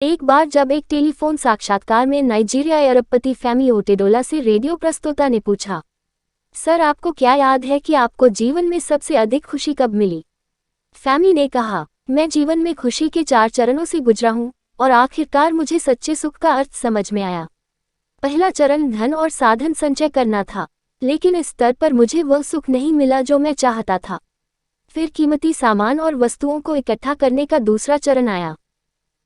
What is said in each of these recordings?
एक बार जब एक टेलीफोन साक्षात्कार में नाइजीरिया अरबपति फेमी ओटेडोला से रेडियो प्रस्तोता ने पूछा, सर आपको क्या याद है कि आपको जीवन में सबसे अधिक खुशी कब मिली? फेमी ने कहा, मैं जीवन में खुशी के 4 चरणों से गुजरा हूँ और आखिरकार मुझे सच्चे सुख का अर्थ समझ में आया। पहला चरण धन और साधन संचय करना था, लेकिन इस स्तर पर मुझे वह सुख नहीं मिला जो मैं चाहता था। फिर कीमती सामान और वस्तुओं को इकट्ठा करने का दूसरा चरण आया,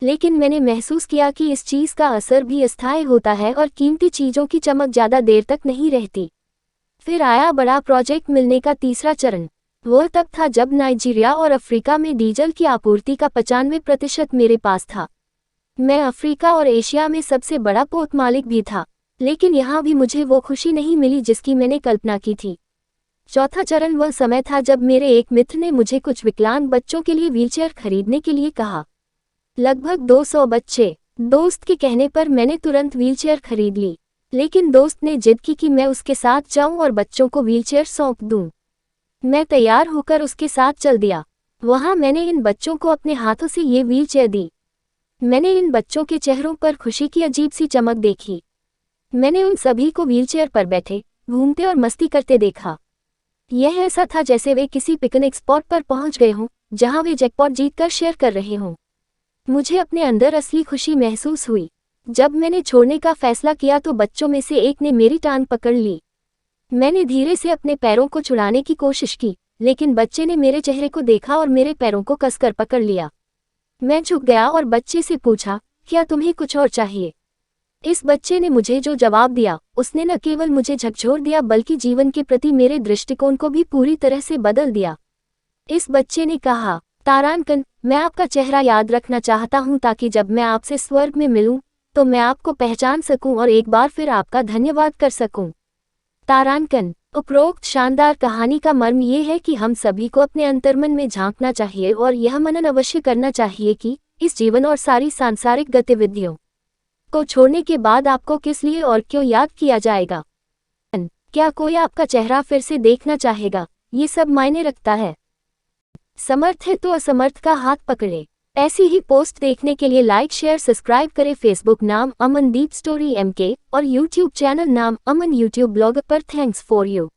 लेकिन मैंने महसूस किया कि इस चीज़ का असर भी अस्थायी होता है और कीमती चीज़ों की चमक ज़्यादा देर तक नहीं रहती। फिर आया बड़ा प्रोजेक्ट मिलने का तीसरा चरण। वह तब था जब नाइजीरिया और अफ्रीका में डीजल की आपूर्ति का 95% मेरे पास था। मैं अफ्रीका और एशिया में सबसे बड़ा पोत मालिक भी था, लेकिन यहाँ भी मुझे वो खुशी नहीं मिली जिसकी मैंने कल्पना की थी। चौथा चरण वह समय था जब मेरे एक मित्र ने मुझे कुछ विकलांग बच्चों के लिए व्हीलचेयर खरीदने के लिए कहा। लगभग 200 बच्चे। दोस्त के कहने पर मैंने तुरंत व्हीलचेयर खरीद ली, लेकिन दोस्त ने जिद की कि मैं उसके साथ जाऊं और बच्चों को व्हीलचेयर सौंप दूं। मैं तैयार होकर उसके साथ चल दिया। वहां मैंने इन बच्चों को अपने हाथों से ये व्हीलचेयर दी। मैंने इन बच्चों के चेहरों पर खुशी की अजीब सी चमक देखी। मैंने उन सभी को व्हीलचेयर पर बैठे, घूमते और मस्ती करते देखा। यह ऐसा था जैसे वे किसी पिकनिक स्पॉट पर पहुंच गए हों, जहां वे जैकपॉट जीतकर शेयर कर रहे हों। मुझे अपने अंदर असली खुशी महसूस हुई। जब मैंने छोड़ने का फैसला किया तो बच्चों में से एक ने मेरी टांग पकड़ ली। मैंने धीरे से अपने पैरों को छुड़ाने की कोशिश की, लेकिन बच्चे ने मेरे चेहरे को देखा और मेरे पैरों को कसकर पकड़ लिया। मैं झुक गया और बच्चे से पूछा, क्या तुम्हें कुछ और चाहिए? इस बच्चे ने मुझे जो जवाब दिया, उसने न केवल मुझे झकझोर दिया बल्कि जीवन के प्रति मेरे दृष्टिकोण को भी पूरी तरह से बदल दिया। इस बच्चे ने कहा, तारांकन, मैं आपका चेहरा याद रखना चाहता हूं ताकि जब मैं आपसे स्वर्ग में मिलूं, तो मैं आपको पहचान सकूं और एक बार फिर आपका धन्यवाद कर सकूं। तारांकन। उपरोक्त शानदार कहानी का मर्म ये है कि हम सभी को अपने अंतर्मन में झांकना चाहिए और यह मनन अवश्य करना चाहिए कि इस जीवन और सारी सांसारिक गतिविधियों को छोड़ने के बाद आपको किस लिए और क्यों याद किया जाएगा। क्या कोई आपका चेहरा फिर से देखना चाहेगा? ये सब मायने रखता है। समर्थ है तो असमर्थ का हाथ पकड़े। ऐसी ही पोस्ट देखने के लिए लाइक शेयर सब्सक्राइब करें। फेसबुक नाम अमनदीप स्टोरी MK और यूट्यूब चैनल नाम अमन यूट्यूब ब्लॉग पर। Thanks for you.